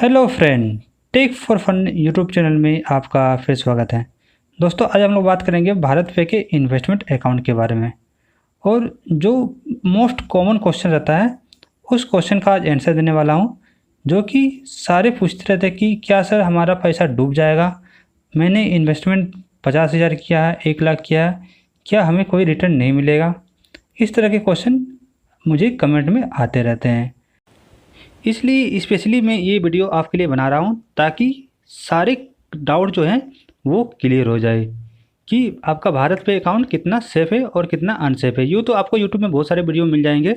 Hello friend, Tech for Fun YouTube channel में आपका फिर स्वागत है। दोस्तों, आज हम लोग बात करेंगे भारत पे के इन्वेस्टमेंट अकाउंट के बारे में। और जो मोस्ट कॉमन क्वेश्चन रहता है उस क्वेश्चन का आज आंसर देने वाला हूँ, जो कि सारे पूछते रहते हैं कि क्या सर हमारा पैसा डूब जाएगा, मैंने इन्वेस्टमेंट 50,000 किया है, 1 लाख किया है, क्या हमें कोई रिटर्न नहीं मिलेगा। इस तरह के क्वेश्चन मुझे कमेंट में आते रहते हैं। इसलिए स्पेशली मैं ये वीडियो आपके लिए बना रहा हूँ ताकि सारे डाउट जो हैं वो क्लियर हो जाए कि आपका भारत पे अकाउंट कितना सेफ़ है और कितना अनसेफ है। यूँ तो आपको यूट्यूब में बहुत सारे वीडियो मिल जाएंगे,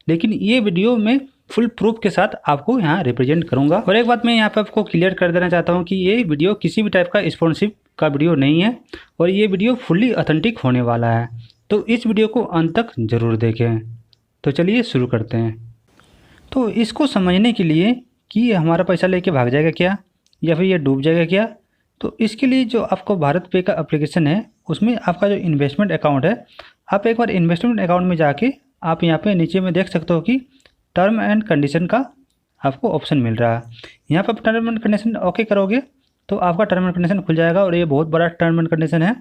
लेकिन ये वीडियो मैं फुल प्रूफ के साथ आपको यहाँ रिप्रेजेंट करूँगा। और एक बात मैं यहाँ पे आपको क्लियर कर देना चाहता हूँ कि ये वीडियो किसी भी टाइप का स्पॉन्सरशिप का वीडियो नहीं है और ये वीडियो फुल्ली ऑथेंटिक होने वाला है। तो इस वीडियो को अंत तक ज़रूर देखें। तो चलिए शुरू करते हैं। तो इसको समझने के लिए कि हमारा पैसा लेके भाग जाएगा क्या या फिर ये डूब जाएगा क्या, तो इसके लिए जो आपको भारत पे का एप्लीकेशन है उसमें आपका जो इन्वेस्टमेंट अकाउंट है, आप एक बार इन्वेस्टमेंट अकाउंट में जाके आप यहाँ पे नीचे में देख सकते हो कि टर्म एंड कंडीशन का आपको ऑप्शन मिल रहा है। यहाँ पर आप टर्म एंड कंडीशन ओके करोगे तो आपका टर्म एंड कंडीशन खुल जाएगा और ये बहुत बड़ा टर्म एंड कंडीशन है।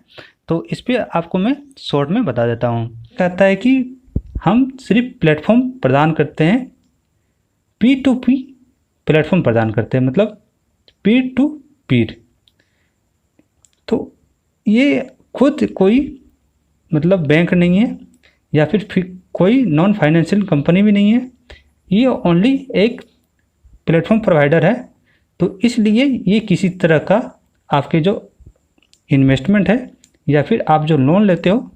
तो इस पर आपको मैं शॉर्ट में बता देता हूँ। कहता है कि हम सिर्फ प्लेटफॉर्म प्रदान करते हैं, P2P प्लेटफॉर्म प्रदान करते हैं, मतलब पीर टू पीर। तो ये खुद कोई मतलब बैंक नहीं है या फिर कोई नॉन फाइनेंशियल कंपनी भी नहीं है, ये ओनली एक प्लेटफॉर्म प्रोवाइडर है। तो इसलिए ये किसी तरह का आपके जो इन्वेस्टमेंट है या फिर आप जो लोन लेते हो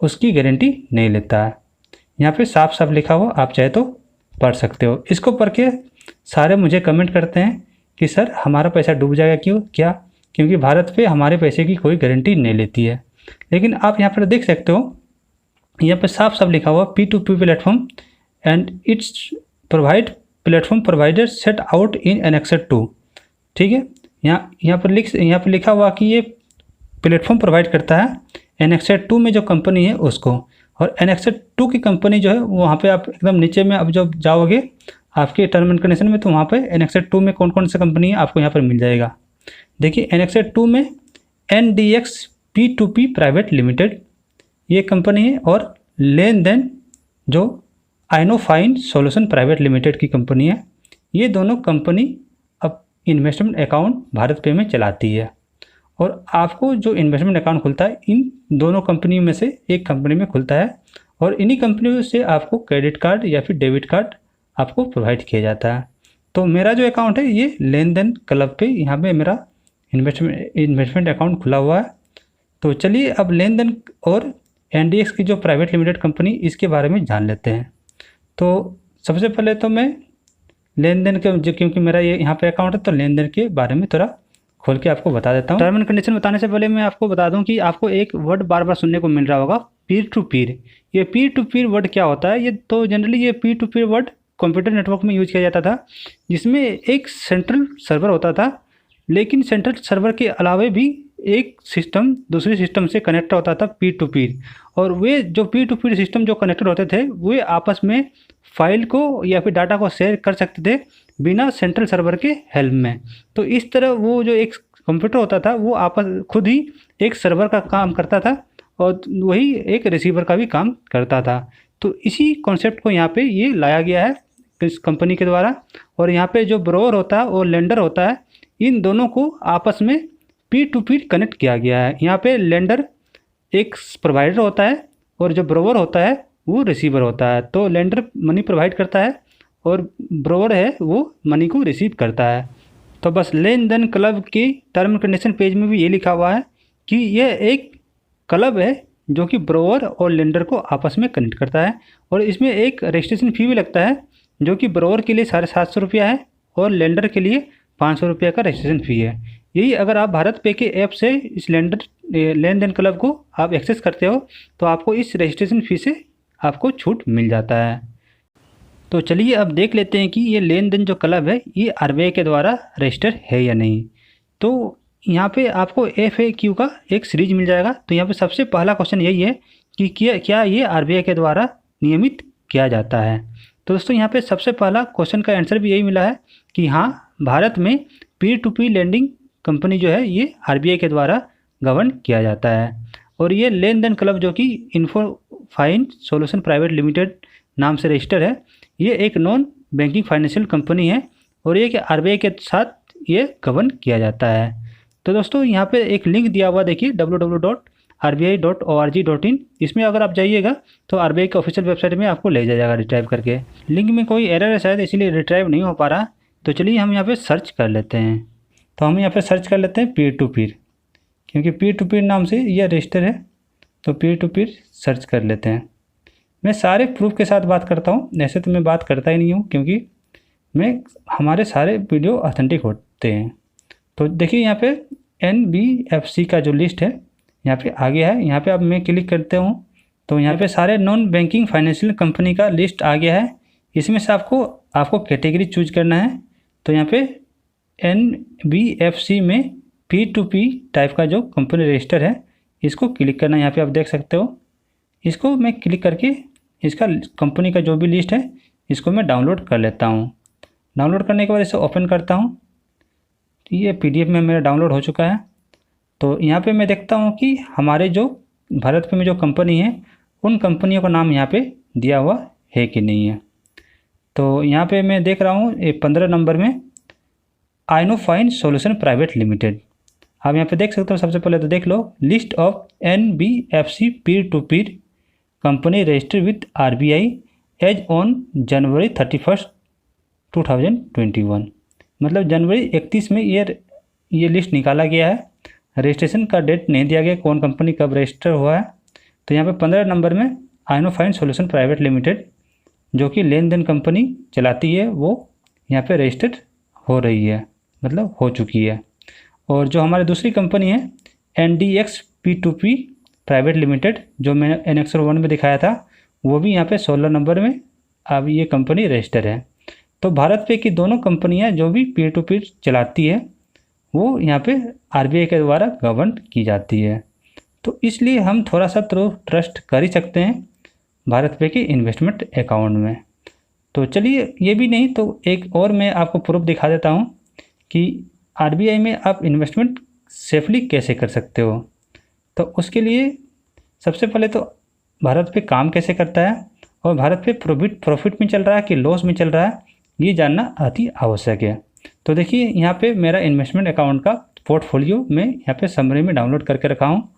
उसकी गारंटी नहीं लेता है। यहाँ पे साफ साफ लिखा हुआ, आप चाहे तो पढ़ सकते हो। इसको पढ़ के सारे मुझे कमेंट करते हैं कि सर हमारा पैसा डूब जाएगा क्या, क्योंकि भारत पे हमारे पैसे की कोई गारंटी नहीं लेती है। लेकिन आप यहाँ पर देख सकते हो, यहाँ पे साफ साफ लिखा हुआ P2P platform and it's provide platform provider set out in annexure 2। ठीक है, यहाँ पर लिखा हुआ कि ये प्लेटफॉर्म प्रोवाइड करता है एनेक्सर 2 में जो कंपनी है उसको। और एनेक्सर 2 की कंपनी जो है वहाँ पे आप एकदम नीचे में अब जब जाओगे आपके टर्म एंड कंडीशन में, तो वहाँ पे एनेक्सर 2 में कौन कौन सी कंपनी है आपको यहाँ पर मिल जाएगा। देखिए, एनेक्सर 2 में NDX P2P प्राइवेट लिमिटेड ये कंपनी है, और लेन देन जो आइनोफाइन सॉल्यूशन प्राइवेट लिमिटेड की कंपनी है। ये दोनों कंपनी अब इन्वेस्टमेंट अकाउंट भारत पे में चलाती है। और आपको जो इन्वेस्टमेंट अकाउंट खुलता है इन दोनों कंपनियों में से एक कंपनी में खुलता है, और इन्हीं कंपनियों से आपको क्रेडिट कार्ड या फिर डेबिट कार्ड आपको प्रोवाइड किया जाता है। तो मेरा जो अकाउंट है ये लेन देन क्लब पे यहाँ पे मेरा इन्वेस्टमेंट अकाउंट खुला हुआ है। तो चलिए अब लेन देन और NDX की जो प्राइवेट लिमिटेड कंपनी इसके बारे में जान लेते हैं। तो सबसे पहले तो मैं लेन देन के, क्योंकि मेरा ये यहाँ पे अकाउंट है, तो लेन देन के बारे में थोड़ा खोल के आपको बता देता हूँ। टर्म एंड कंडीशन बताने से पहले मैं आपको बता दूं कि आपको एक वर्ड बार बार सुनने को मिल रहा होगा, पीर टू पीर। ये पीर टू पीर वर्ड क्या होता है? ये तो जनरली ये पीर to Pir word computer network में यूज किया जाता था, जिसमें एक सेंट्रल सर्वर होता था, लेकिन सेंट्रल सर्वर के अलावे भी एक सिस्टम दूसरे सिस्टम से कनेक्ट होता था पीर टू पीर। और वे जो पीर टू पीर सिस्टम जो कनेक्टेड होते थे वे आपस में फाइल को या फिर डाटा को शेयर कर सकते थे बिना सेंट्रल सर्वर के हेल्प में। तो इस तरह वो जो एक कंप्यूटर होता था वो आपस खुद ही एक सर्वर का काम करता था और वही एक रिसीवर का भी काम करता था। तो इसी कॉन्सेप्ट को यहाँ पे ये लाया गया है इस कंपनी के द्वारा। और यहाँ पे जो ब्रोवर होता है और लेंडर होता है, इन दोनों को आपस में पीर टू पीर कनेक्ट किया गया है। यहाँ पे लेंडर एक प्रोवाइडर होता है और जो ब्रोवर होता है वो रिसीवर होता है। तो लेंडर मनी प्रोवाइड करता है और ब्रोवर है वो मनी को रिसीव करता है। तो बस लेन देन क्लब की टर्म एंड कंडीशन पेज में भी ये लिखा हुआ है कि यह एक क्लब है जो कि ब्रोवर और लेंडर को आपस में कनेक्ट करता है। और इसमें एक रजिस्ट्रेशन फ़ी भी लगता है, जो कि ब्रोवर के लिए 750 रुपया है और लेंडर के लिए 500 रुपया का रजिस्ट्रेशन फ़ी है। यही अगर आप भारत पे के ऐप से इस लेन देन क्लब को आप एक्सेस करते हो तो आपको इस रजिस्ट्रेशन फ़ी से आपको छूट मिल जाता है। तो चलिए अब देख लेते हैं कि ये लेन देन जो क्लब है ये RBI के द्वारा रजिस्टर है या नहीं। तो यहाँ पे आपको FAQ का एक सीरीज मिल जाएगा। तो यहाँ पे सबसे पहला क्वेश्चन यही है कि क्या ये RBI के द्वारा नियमित किया जाता है। तो दोस्तों यहाँ पे सबसे पहला क्वेश्चन का आंसर भी यही मिला है कि हाँ, भारत में peer to peer lending company जो है ये आरबीआई के द्वारा गवर्न किया जाता है। और ये लेन देन क्लब जो कि info fine solution private limited नाम से रजिस्टर है, ये एक नॉन बैंकिंग फाइनेंशियल कंपनी है और ये कि आरबीआई के साथ ये गवर्न किया जाता है। तो दोस्तों यहाँ पे एक लिंक दिया हुआ देखिए www.rbi.org.in, इसमें अगर आप जाइएगा तो आरबीआई के ऑफिशियल वेबसाइट में आपको ले जाएगा रिट्राइव करके। लिंक में कोई एरर है शायद, इसीलिए रिट्राइव नहीं हो पा रहा। तो चलिए हम यहाँ पे सर्च कर लेते हैं। तो हम यहाँ पे सर्च कर लेते हैं पीयर टू पीयर, क्योंकि पीयर टू पीयर नाम से यह रजिस्टर है, तो पीयर टू पीयर सर्च कर लेते हैं। मैं सारे प्रूफ के साथ बात करता हूँ, ऐसे तो मैं बात करता ही नहीं हूँ क्योंकि हमारे सारे वीडियो ऑथेंटिक होते हैं। तो देखिए यहाँ पे NBFC का जो लिस्ट है यहाँ पे आ गया है। यहाँ पे अब मैं क्लिक करते हूँ तो यहाँ पे सारे नॉन बैंकिंग फाइनेंशियल कंपनी का लिस्ट आ गया है। इसमें से आपको कैटेगरी चूज करना है। तो यहाँ पे NBFC में P2P टाइप का जो कंपनी रजिस्टर है इसको क्लिक करना है। यहाँ पे आप देख सकते हो, इसको मैं क्लिक करके इसका कंपनी का जो भी लिस्ट है इसको मैं डाउनलोड कर लेता हूँ। डाउनलोड करने के बाद इसे ओपन करता हूँ। ये PDF में मेरा डाउनलोड हो चुका है। तो यहाँ पे मैं देखता हूँ कि हमारे जो भारत में जो कंपनी है उन कंपनियों का नाम यहाँ पे दिया हुआ है कि नहीं है। तो यहाँ पे मैं देख रहा हूँ 15 नंबर में आइनो फाइन सोल्यूशन प्राइवेट लिमिटेड। आप यहाँ पे देख सकते हो, सबसे पहले तो देख लो list of NBFC peer to peer company registered with RBI as on January 31, 2021। मतलब जनवरी 31 में ये लिस्ट निकाला गया है। रजिस्ट्रेशन का डेट नहीं दिया गया, कौन कंपनी कब रजिस्टर हुआ है। तो यहाँ पे 15 नंबर में आइनो फाइन सोल्यूशन प्राइवेट लिमिटेड जो कि लेन देन कंपनी चलाती है वो यहाँ पे रजिस्टर्ड हो रही है, मतलब हो चुकी है। और जो हमारी दूसरी कंपनी है NDX P2P प्राइवेट लिमिटेड जो मैंने एनेक्सर 1 में दिखाया था, वो भी यहाँ पे 16 नंबर में अब ये कंपनी रजिस्टर है। तो भारत पे की दोनों कंपनियाँ जो भी पीयर टू पीयर चलाती है वो यहाँ पे आरबीआई के द्वारा गवर्न की जाती है। तो इसलिए हम थोड़ा सा तो ट्रस्ट कर ही सकते हैं भारत पे के इन्वेस्टमेंट अकाउंट में। तो चलिए, ये भी नहीं तो एक और मैं आपको प्रूफ दिखा देता हूँ कि आरबीआई में आप इन्वेस्टमेंट सेफली कैसे कर सकते हो। तो उसके लिए सबसे पहले तो भारत पे काम कैसे करता है और भारत पे प्रॉफिट में चल रहा है कि लॉस में चल रहा है, ये जानना अति आवश्यक है। तो देखिए यहाँ पे मेरा इन्वेस्टमेंट अकाउंट का पोर्टफोलियो मैं यहाँ पे समरी में डाउनलोड करके रखा हूँ।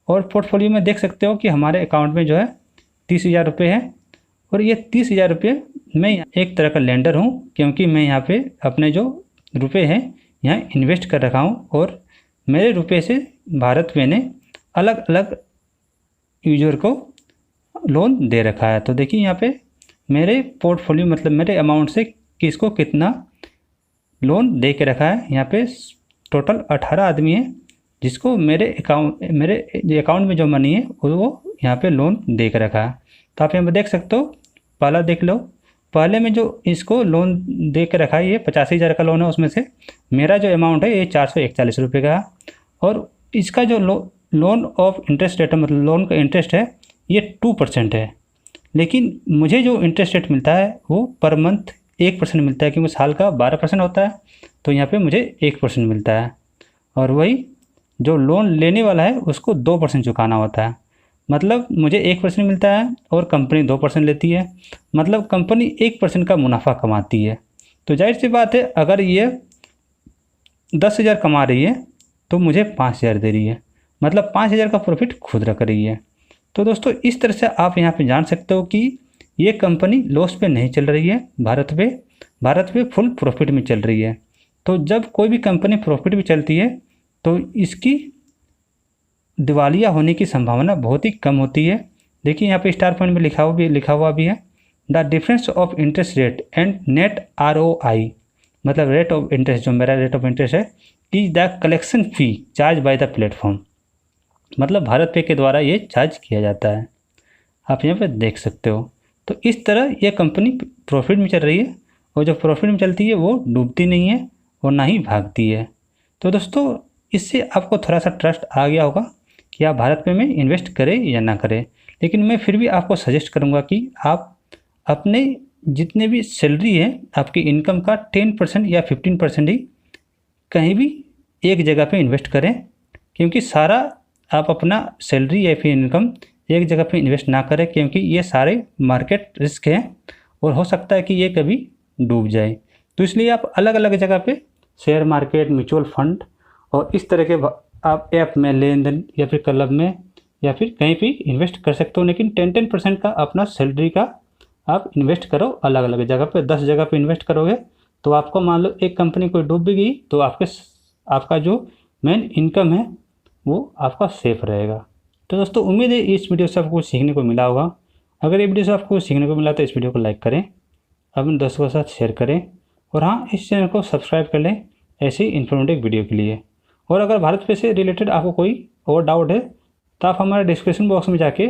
और पोर्टफोलियो में देख सकते हो कि हमारे अकाउंट में जो है 30,000 रुपये है। और ये 30,000 रुपये मैं एक तरह का लेंडर हूँ, क्योंकि मैं यहाँ पे अपने जो रुपये हैं यहाँ इन्वेस्ट कर रखा हूँ और मेरे रुपये से भारत पे ने अलग अलग यूजर को लोन दे रखा है। तो देखिए यहाँ पे मेरे पोर्टफोलियो मतलब मेरे अमाउंट से किसको कितना लोन दे के रखा है। यहाँ पे टोटल 18 आदमी है जिसको मेरे अकाउंट में जो मनी है वो यहाँ पे लोन दे के रखा है। तो आप यहाँ पे देख सकते हो, पहला देख लो, पहले में जो इसको लोन दे के रखा है ये 85,000 का लोन है, उसमें से मेरा जो अमाउंट है ये 441 रुपये का है। और इसका जो लोन ऑफ इंटरेस्ट रेट मतलब लोन का इंटरेस्ट है ये 2% है, लेकिन मुझे जो इंटरेस्ट रेट मिलता है वो पर मंथ 1% मिलता है, क्योंकि साल का 12% होता है। तो यहाँ पे मुझे 1% मिलता है और वही जो लोन लेने वाला है उसको 2% चुकाना होता है। मतलब मुझे 1% मिलता है और कंपनी 2% लेती है, मतलब कंपनी 1% का मुनाफा कमाती है। तो जाहिर सी बात है, अगर ये 10,000 कमा रही है तो मुझे 5,000 दे रही है, मतलब 5,000 का प्रॉफिट खुद रख रही है। तो दोस्तों इस तरह से आप यहाँ पे जान सकते हो कि ये कंपनी लॉस पे नहीं चल रही है, भारत पे फुल प्रॉफिट में चल रही है। तो जब कोई भी कंपनी प्रॉफिट में चलती है तो इसकी दिवालिया होने की संभावना बहुत ही कम होती है। देखिए यहाँ पे स्टार पॉइंट में लिखा हुआ भी है, the difference of interest rate and net ROI, मतलब रेट ऑफ इंटरेस्ट, जो मेरा रेट ऑफ इंटरेस्ट है, is the collection fee charge by the platform, मतलब भारत पे के द्वारा ये चार्ज किया जाता है। आप यहाँ पे देख सकते हो। तो इस तरह ये कंपनी प्रॉफिट में चल रही है और जो प्रॉफिट में चलती है वो डूबती नहीं है और ना ही भागती है। तो दोस्तों इससे आपको थोड़ा सा ट्रस्ट आ गया होगा कि आप भारत पे में इन्वेस्ट करें या ना करें। लेकिन मैं फिर भी आपको सजेस्ट करूँगा कि आप अपने जितने भी सैलरी है आपकी इनकम का 10% या 15% ही कहीं भी एक जगह पे इन्वेस्ट करें, क्योंकि सारा आप अपना सैलरी या फिर इनकम एक जगह पे इन्वेस्ट ना करें, क्योंकि ये सारे मार्केट रिस्क हैं और हो सकता है कि ये कभी डूब जाए। तो इसलिए आप अलग अलग जगह पे शेयर मार्केट, म्यूचुअल फंड और इस तरह के आप ऐप में लेन देन या फिर क्लब में या फिर कहीं भी इन्वेस्ट कर सकते हो, लेकिन 10% का अपना सैलरी का आप इन्वेस्ट करो अलग अलग जगह पे। 10 जगह पे इन्वेस्ट करोगे तो आपको मान लो एक कंपनी कोई डूब भी गई तो आपका जो मेन इनकम है वो आपका सेफ रहेगा। तो दोस्तों उम्मीद है इस वीडियो से आपको कुछ सीखने को मिला होगा। अगर ये वीडियो से आपको सीखने को मिला तो इस वीडियो को लाइक करें, अपने दोस्तों के साथ शेयर करें और हाँ, इस चैनल को सब्सक्राइब कर लें ऐसे ही इन्फॉर्मेटिव वीडियो के लिए। और अगर भारत पे से रिलेटेड आपको कोई और डाउट है तो आप हमारे डिस्क्रिप्शन बॉक्स में जाके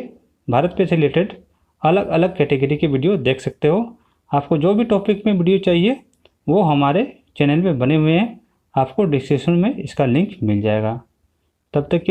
भारत पे से रिलेटेड अलग अलग कैटेगरी के वीडियो देख सकते हो। आपको जो भी टॉपिक में वीडियो चाहिए वो हमारे चैनल में बने हुए हैं, आपको डिस्क्रिप्शन में इसका लिंक मिल जाएगा। तब तक के